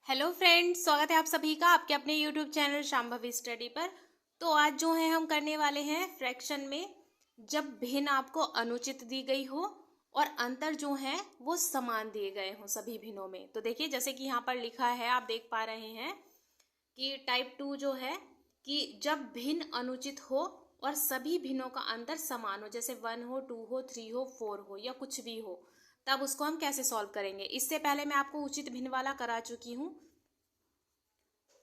Hello friends, स्वागत है आप सभी का आपके अपने यूट्यूब चैनल शांभवी स्टडी पर। तो आज जो है हम करने वाले हैं फ्रैक्शन में जब भिन्न आपको अनुचित दी गई हो और अंतर जो है वो समान दिए गए हों सभी भिन्नों में। तो देखिए जैसे कि यहाँ पर लिखा है, आप देख पा रहे हैं कि टाइप 2 जो है कि जब भिन्न अनुचित हो और सभी भिन्नों का अंतर समान हो, जैसे 1 हो, 2 हो, 3 हो, 4 हो या कुछ भी हो, तब उसको हम कैसे सॉल्व करेंगे। इससे पहले मैं आपको उचित भिन्न वाला करा चुकी हूँ।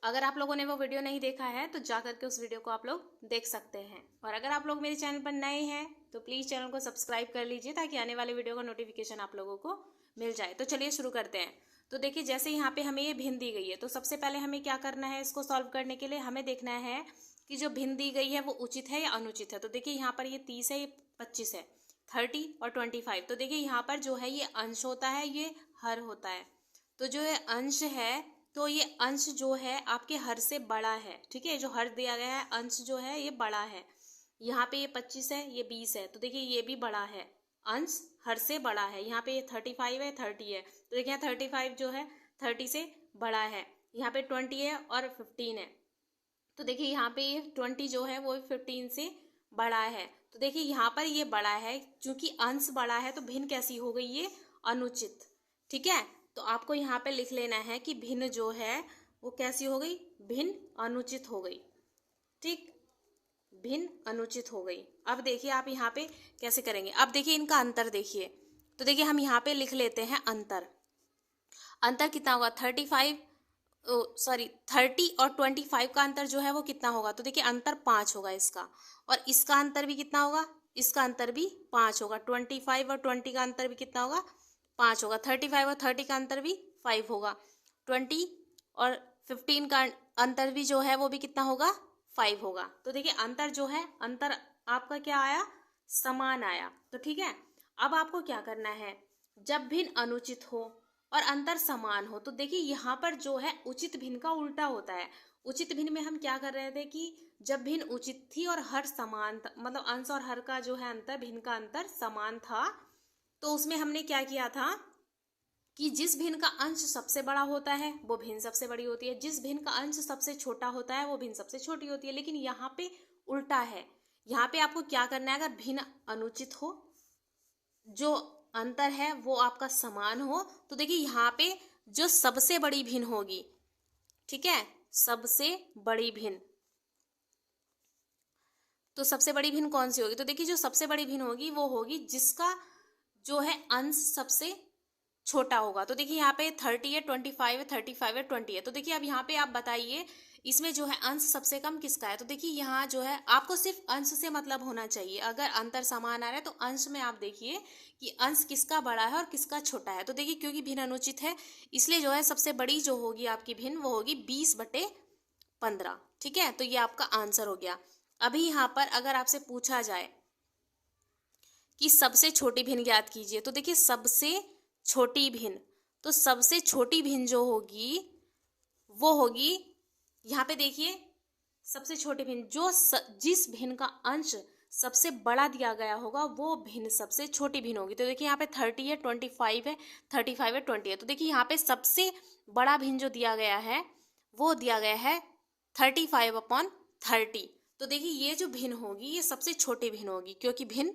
अगर आप लोगों ने वो वीडियो नहीं देखा है तो जा करके उस वीडियो को आप लोग देख सकते हैं। और अगर आप लोग मेरे चैनल पर नए हैं तो प्लीज़ चैनल को सब्सक्राइब कर लीजिए ताकि आने वाले वीडियो का नोटिफिकेशन आप लोगों को मिल जाए। तो चलिए शुरू करते हैं। तो देखिए जैसे यहाँ पे हमें ये भिन्न दी गई है, तो सबसे पहले हमें क्या करना है, इसको सॉल्व करने के लिए हमें देखना है कि जो भिन्न दी गई है वो उचित है या अनुचित है। तो देखिए यहाँ पर ये 30 है, ये 25 है, 30 और 25। तो देखिए यहाँ पर जो है ये अंश होता है, ये हर होता है। तो जो है अंश है, तो ये अंश जो है आपके हर से बड़ा है। ठीक है, जो हर दिया गया है अंश जो है ये बड़ा है। यहाँ पे ये 25 है, ये 20 है, तो देखिए ये भी बड़ा है, अंश हर से बड़ा है। यहाँ पे ये 35 है, 30 है, तो देखिए 35 जो है 30 से बड़ा है। यहाँ पे 20 है और 15 है, तो देखिए यहाँ पे ये 20 जो है वो 15 से बड़ा है। तो देखिए यहाँ पर ये बड़ा है, क्योंकि अंश बड़ा है तो भिन्न कैसी हो गई, ये अनुचित। ठीक है, तो आपको यहाँ पे लिख लेना है कि भिन्न जो है वो कैसी हो गई, भिन्न अनुचित हो गई। ठीक, भिन्न अनुचित हो गई। अब देखिए आप यहाँ पे कैसे करेंगे। अब देखिए इनका अंतर देखिए, तो देखिए हम यहाँ पे लिख लेते हैं अंतर। अंतर कितना होगा, 30 और 25 का अंतर जो है वो कितना होगा। तो देखिए अंतर 5 होगा इसका, और इसका अंतर भी कितना होगा, इसका अंतर भी 5 होगा। 25 और 20 का अंतर भी कितना होगा, 5 होगा। 35 और 30 का अंतर भी 5 होगा। 20 और 15 का अंतर भी जो है वो भी कितना होगा, 5 होगा। तो देखिए अंतर जो है, अंतर आपका क्या आया, समान आया। तो ठीक है, अब आपको क्या करना है, जब भिन्न अनुचित हो और अंतर समान हो, तो देखिए यहाँ पर जो है उचित भिन्न का उल्टा होता है। उचित भिन्न में हम क्या कर रहे थे कि जब भिन्न उचित थी और हर समान था, मतलब अंश और हर का जो है अंतर, भिन्न का अंतर समान था, तो उसमें हमने क्या किया था कि जिस भिन्न का अंश सबसे बड़ा होता है वो भिन्न सबसे बड़ी होती है, जिस भिन्न का अंश सबसे छोटा होता है वो भिन्न सबसे छोटी होती है। लेकिन यहाँ पे उल्टा है। यहाँ पे आपको क्या करना है, अगर भिन्न अनुचित हो, जो अंतर है वो आपका समान हो, तो देखिए यहाँ पे जो सबसे बड़ी भिन्न होगी, ठीक है, सबसे बड़ी भिन्न, तो सबसे बड़ी भिन्न कौन सी होगी, तो देखिए जो सबसे बड़ी भिन्न होगी वो होगी जिसका जो है अंश सबसे छोटा होगा। तो देखिए यहाँ पे 30 है, 25 है, 35 है, 20 है। तो देखिए अब यहाँ पे आप बताइए इसमें जो है अंश सबसे कम किसका है। तो देखिए यहाँ जो है आपको सिर्फ अंश से मतलब होना चाहिए। अगर अंतर समान आ रहा है तो अंश में आप देखिए कि अंश किसका बड़ा है और किसका छोटा है। तो देखिए क्योंकि भिन्न अनुचित है इसलिए जो है सबसे बड़ी जो होगी आपकी भिन्न वो होगी 20/15। ठीक है, तो ये आपका आंसर हो गया। अभी यहाँ पर अगर आपसे पूछा जाए कि सबसे छोटी भिन्न ज्ञात कीजिए, तो देखिए सबसे छोटी भिन्न, तो सबसे छोटी भिन्न जो होगी वो होगी, यहाँ पे देखिए सबसे छोटी भिन्न जो जिस भिन्न का अंश सबसे बड़ा दिया गया होगा वो भिन्न सबसे छोटी भिन्न होगी। तो देखिए यहाँ पे 30 है, 25 है, 35 है, 20 है। तो देखिए यहाँ पे सबसे बड़ा भिन्न जो दिया गया है वो दिया गया है 35/30। तो देखिए ये जो भिन्न होगी ये सबसे छोटी भिन्न होगी, क्योंकि भिन्न,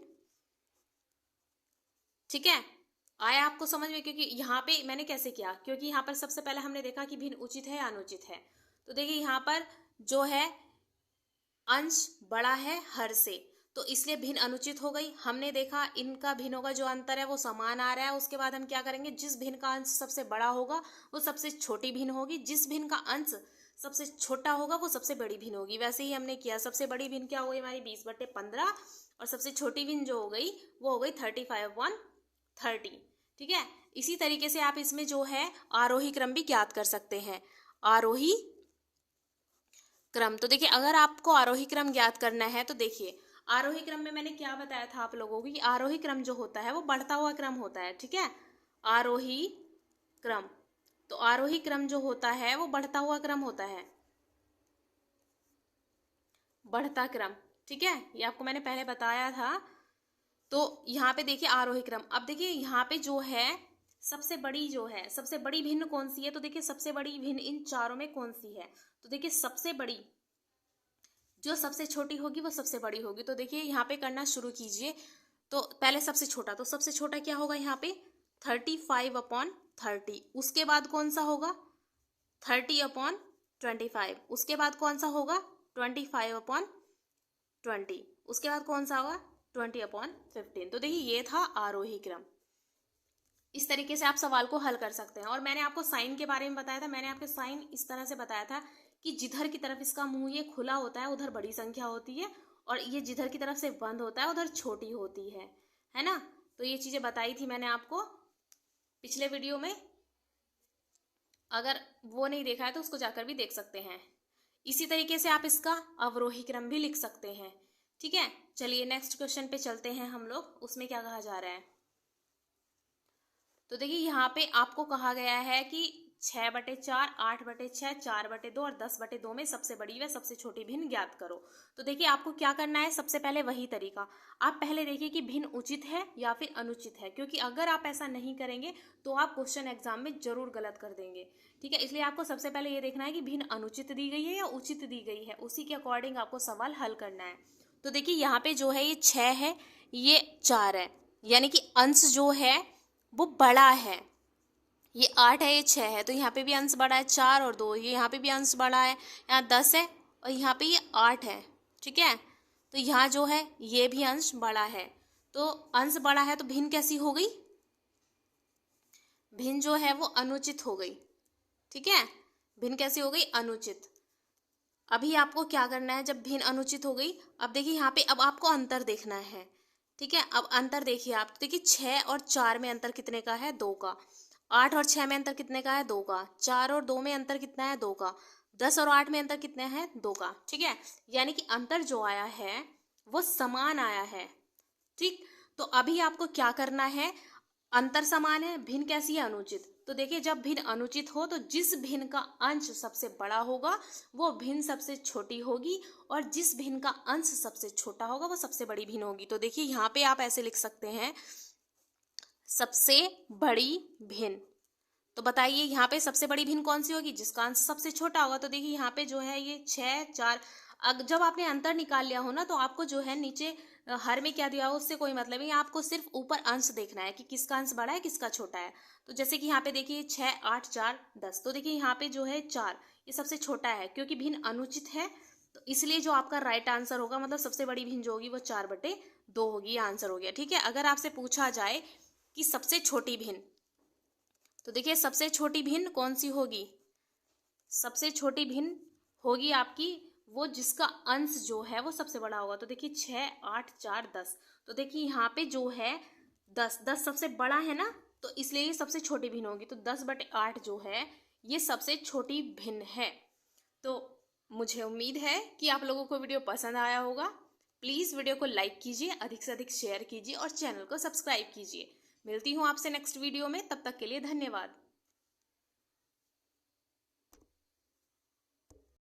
ठीक है, आया आपको समझ में। क्योंकि यहाँ पे मैंने कैसे किया, क्योंकि यहाँ पर सबसे पहले हमने देखा कि भिन्न उचित है या अनुचित है। तो देखिए यहाँ पर जो है अंश बड़ा है हर से, तो इसलिए भिन्न अनुचित हो गई। हमने देखा इनका भिन्नों का जो अंतर है वो समान आ रहा है। उसके बाद हम क्या करेंगे, जिस भिन्न का अंश सबसे बड़ा होगा वो सबसे छोटी भिन्न होगी, जिस भिन्न का अंश सबसे छोटा होगा वो सबसे बड़ी भिन्न होगी। वैसे ही हमने किया, सबसे बड़ी भिन्न क्या हो गई हमारी 20/15, और सबसे छोटी भिन्न जो हो गई वो हो गई 35/30। ठीक है, इसी तरीके से आप इसमें जो है आरोही क्रम भी ज्ञात कर सकते हैं। आरोही क्रम, तो देखिए अगर आपको आरोही क्रम ज्ञात करना है तो देखिए आरोही क्रम में मैंने क्या बताया था आप लोगों को कि आरोही क्रम जो होता है वो बढ़ता हुआ क्रम होता है। ठीक है, आरोही क्रम, तो आरोही क्रम जो होता है वो बढ़ता हुआ क्रम होता है, बढ़ता क्रम। ठीक है, ये आपको मैंने पहले बताया था। तो यहाँ पे देखिए आरोही क्रम, अब देखिए यहाँ पे जो है सबसे बड़ी जो है, सबसे बड़ी भिन्न कौन सी है? तो देखिए सबसे बड़ी भिन्न इन चारों में कौन सी है? तो देखिए सबसे बड़ी, जो सबसे छोटी होगी वो सबसे बड़ी होगी। तो देखिए यहाँ पे करना शुरू कीजिए। तो पहले सबसे छोटा, तो सबसे छोटा क्या होगा यहाँ पे? 35/30। उसके बाद कौन सा होगा? 30/25। उसके बाद कौन सा होगा? 25/20। उसके बाद कौन सा होगा? 20/15। तो देखिए ये था आरोही क्रम। इस तरीके से आप सवाल को हल कर सकते हैं। और मैंने आपको साइन के बारे में बताया था। मैंने आपके साइन इस तरह से बताया था कि जिधर की तरफ इसका मुंह ये खुला होता है उधर बड़ी संख्या होती है, और ये जिधर की तरफ से बंद होता है उधर छोटी होती है ना। तो ये चीजें बताई थी मैंने आपको पिछले वीडियो में। अगर वो नहीं देखा है तो उसको जाकर भी देख सकते हैं। इसी तरीके से आप इसका अवरोही क्रम भी लिख सकते हैं। ठीक है, चलिए नेक्स्ट क्वेश्चन पे चलते हैं हम लोग। उसमें क्या कहा जा रहा है? तो देखिए यहाँ पे आपको कहा गया है कि 6/4, 8/6, 4/2 और 10/2 में सबसे बड़ी व सबसे छोटी भिन्न ज्ञात करो। तो देखिए आपको क्या करना है, सबसे पहले वही तरीका। आप पहले देखिए कि भिन्न उचित है या फिर अनुचित है, क्योंकि अगर आप ऐसा नहीं करेंगे तो आप क्वेश्चन एग्जाम में जरूर गलत कर देंगे। ठीक है, इसलिए आपको सबसे पहले ये देखना है कि भिन्न अनुचित दी गई है या उचित दी गई है, उसी के अकॉर्डिंग आपको सवाल हल करना है। तो देखिए यहाँ पे जो है ये 6 है, ये 4 है, यानी कि अंश जो है वो बड़ा है। ये 8 है, ये 6 है, तो यहाँ पे भी अंश बड़ा है 4 और 2। ये यहाँ पे भी अंश बड़ा है, यहाँ 10 है और यहाँ पे ये 8 है। ठीक है, तो यहाँ जो है ये भी अंश बड़ा है। तो अंश बड़ा है तो भिन्न कैसी हो गई? भिन्न जो है वो अनुचित हो गई। ठीक है, भिन्न कैसी हो गई? अनुचित। अभी आपको क्या करना है जब भिन्न अनुचित हो गई? अब देखिए यहाँ पे अब आपको अंतर देखना है। ठीक है, अब अंतर देखिए आप। देखिए 6 और 4 में अंतर कितने का है? 2 का। 8 और 6 में अंतर कितने का है? 2 का। 4 और 2 में अंतर कितना है? 2 का। 10 और 8 में अंतर कितना है? 2 का। ठीक है, यानी कि अंतर जो आया है वो समान आया है। ठीक, तो अभी आपको क्या करना है? अंतर समान है, भिन्न कैसी है? अनुचित। तो देखिए जब भिन्न अनुचित हो तो जिस भिन्न का अंश सबसे बड़ा होगा वो भिन्न सबसे छोटी होगी, और जिस भिन्न का अंश सबसे छोटा होगा वो सबसे बड़ी भिन्न होगी। तो देखिए यहाँ पे आप ऐसे लिख सकते हैं, सबसे बड़ी भिन्न। तो बताइए यहाँ पे सबसे बड़ी भिन्न कौन सी होगी? जिसका अंश सबसे छोटा होगा। तो देखिए यहाँ पे जो है ये 6, 4। जब आपने अंतर निकाल लिया हो ना तो आपको जो है नीचे हर में क्या दिया हो उससे कोई मतलब नहीं, आपको सिर्फ ऊपर अंश देखना है कि किसका अंश बड़ा है किसका छोटा है। तो जैसे कि यहाँ पे देखिए 6, 8, 4, 10। तो देखिए यहाँ पे जो है 4 ये सबसे छोटा है, क्योंकि भिन्न अनुचित है। तो इसलिए जो आपका राइट आंसर होगा, मतलब सबसे बड़ी भिन्न जो होगी वो 4/2 होगी। ये आंसर हो गया। ठीक है, अगर आपसे पूछा जाए कि सबसे छोटी भिन्न, तो देखिए सबसे छोटी भिन्न कौन सी होगी? सबसे छोटी भिन्न होगी आपकी वो जिसका अंश जो है वो सबसे बड़ा होगा। तो देखिए 6, 8, 4, 10। तो देखिए यहाँ पे जो है 10 सबसे बड़ा है ना, तो इसलिए ये सबसे छोटी भिन्न होगी। तो 10/8 जो है ये सबसे छोटी भिन्न है। तो मुझे उम्मीद है कि आप लोगों को वीडियो पसंद आया होगा। प्लीज़ वीडियो को लाइक कीजिए, अधिक से अधिक शेयर कीजिए और चैनल को सब्सक्राइब कीजिए। मिलती हूँ आपसे नेक्स्ट वीडियो में, तब तक के लिए धन्यवाद।